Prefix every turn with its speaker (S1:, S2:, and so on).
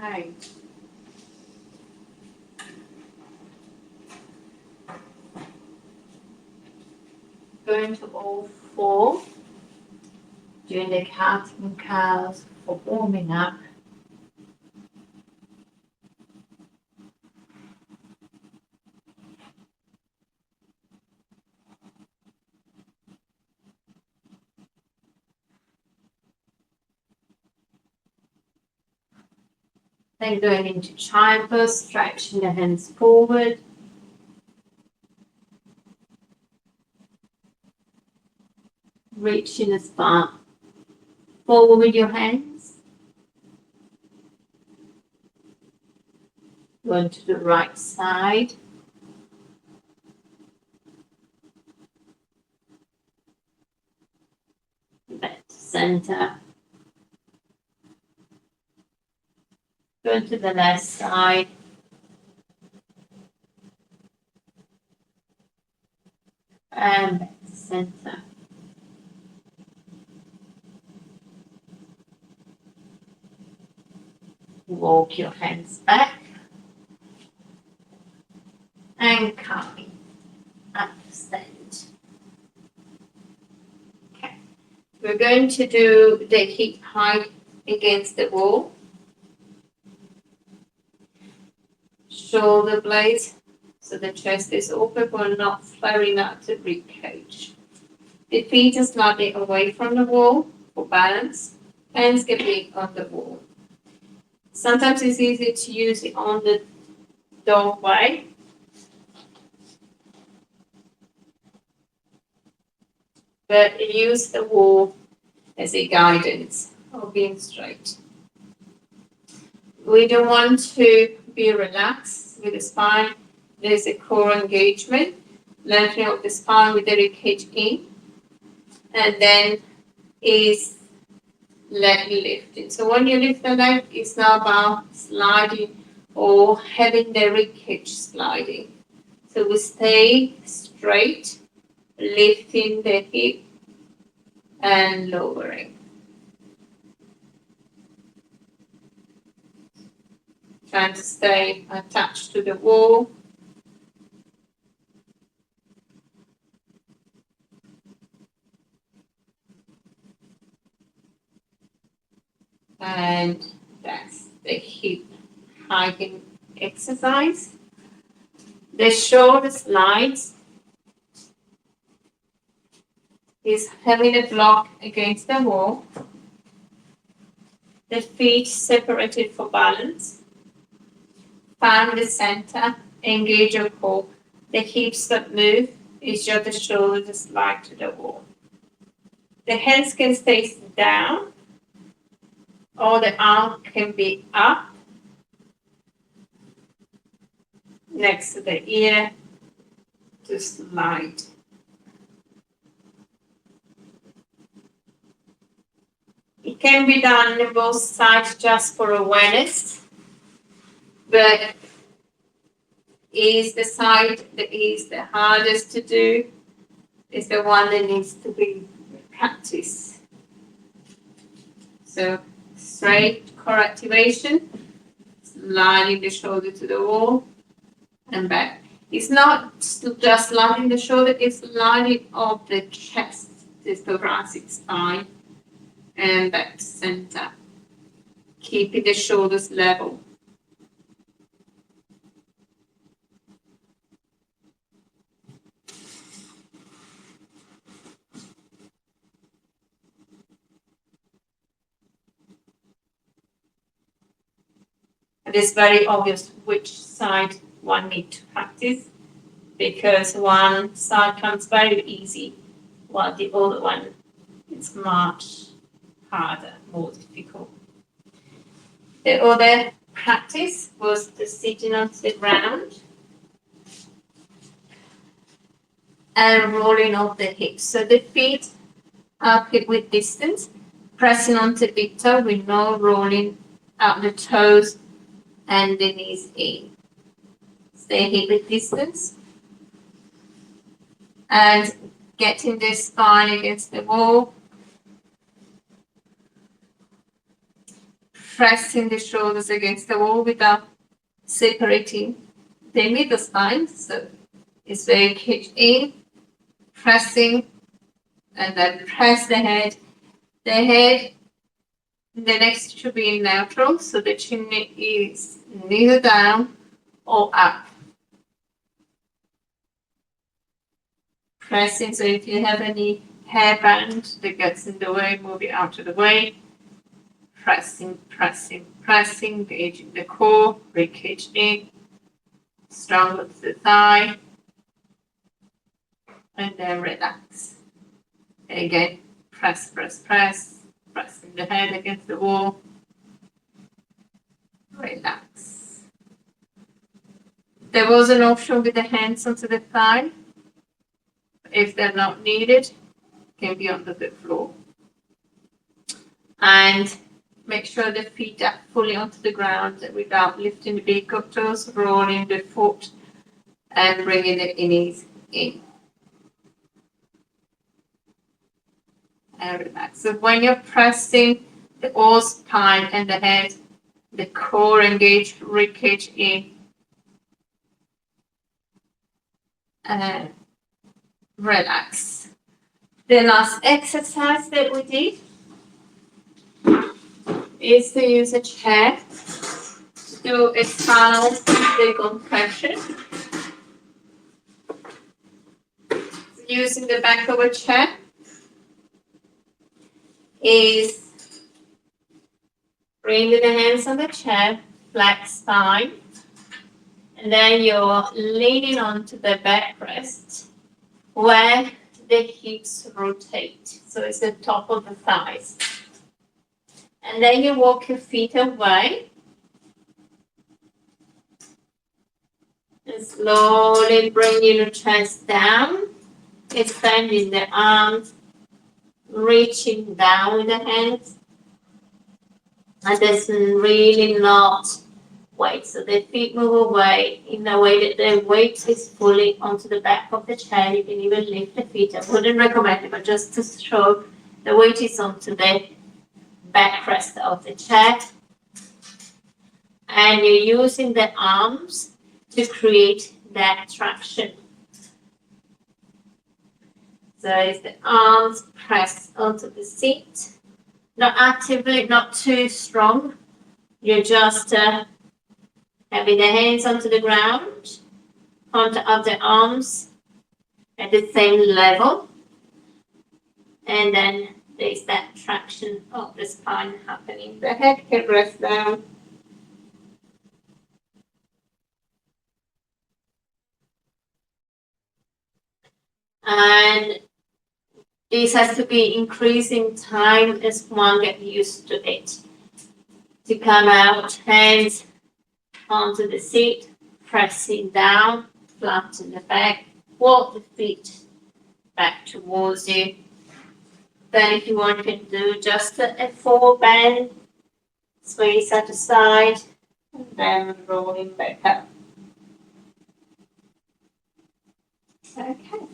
S1: Okay. Going to all four, doing the cat and cows for warming up. Then going into child pose, stretching the hands forward. Reaching as far forward with your hands. Going to the right side. Back to center. Going to the left side. And back to center. Walk your hands back. And coming up to stand. Okay. We're going to do the hip high against the wall. Shoulder blades, so the chest is open but not flaring out the rib cage. The feet are slightly away from the wall for balance. Hands can be on the wall. Sometimes it's easy to use it on the doorway. But use the wall as a guidance of being straight. We don't want to be relaxed with the spine. There's a core engagement, lengthening of the spine with the rib cage in, and then is leg lifting. So when you lift the leg, it's now about sliding or having the rib cage sliding. So we stay straight, lifting the hip and lowering. Trying to stay attached to the wall. And that's the hip hiking exercise. The shoulder slides is having a block against the wall. The feet separated for balance. Find the center, engage your core. The hips that move is just the shoulders slide to the wall. The hands can stay down or the arm can be up next to the ear to slide. It can be done on both sides just for awareness, but is the side that is the hardest to do, is the one that needs to be practiced. So straight core activation, sliding the shoulder to the wall and back. It's not just sliding the shoulder, it's sliding of the chest, this thoracic spine, and back to center. Keeping the shoulders level. It is very obvious which side one needs to practice because one side comes very easy while the other one is much harder, more difficult. The other practice was the sitting on the ground and rolling off the hips. So the feet are hip width distance, pressing onto the big toe with no rolling out the toes and the knees in. Stay hip width distance. And getting the spine against the wall. pressing the shoulders against the wall without separating the middle spine. So it's very cage in, pressing, and then press the head. The head, the neck should be in neutral, so the chin is neither down or up. Pressing, so if you have any hairband that gets in the way, move it out of the way. Pressing, pressing, pressing, engaging the core, ribcage in, stronger to the thigh, and then relax. And again, press, press, press, pressing the head against the wall, relax. There was an option with the hands onto the thigh. If they're not needed, can be under the floor. And make sure the feet are fully onto the ground without lifting the big toes, rolling the foot, and bringing the knees in. And relax. So when you're pressing the whole spine and the head, the core engaged, ribcage in, and relax. The last exercise that we did is to use a chair to expand the compression. Using the back of a chair is bringing the hands on the chair, flat spine, and then you're leaning onto the backrest where the hips rotate. So it's the top of the thighs. And then you walk your feet away and slowly bring your chest down, extending the arms, reaching down with the hands. And there's really not weight. So the feet move away in a way that the weight is fully onto the back of the chair. You can even lift the feet. I wouldn't recommend it, but just to show the weight is onto the backrest of the chair. And you're using the arms to create that traction. So it's the arms press onto the seat. Not actively, not too strong. You're just having the hands onto the ground, contact of the arms at the same level. And then there's that traction of the spine happening. The head can rest down. And this has to be increasing time as one gets used to it. To come out, hands onto the seat, pressing down, flatten the back, walk the feet back towards you. Then if you want, you can do just a full bend, sway side to side, and then rolling back up. Okay.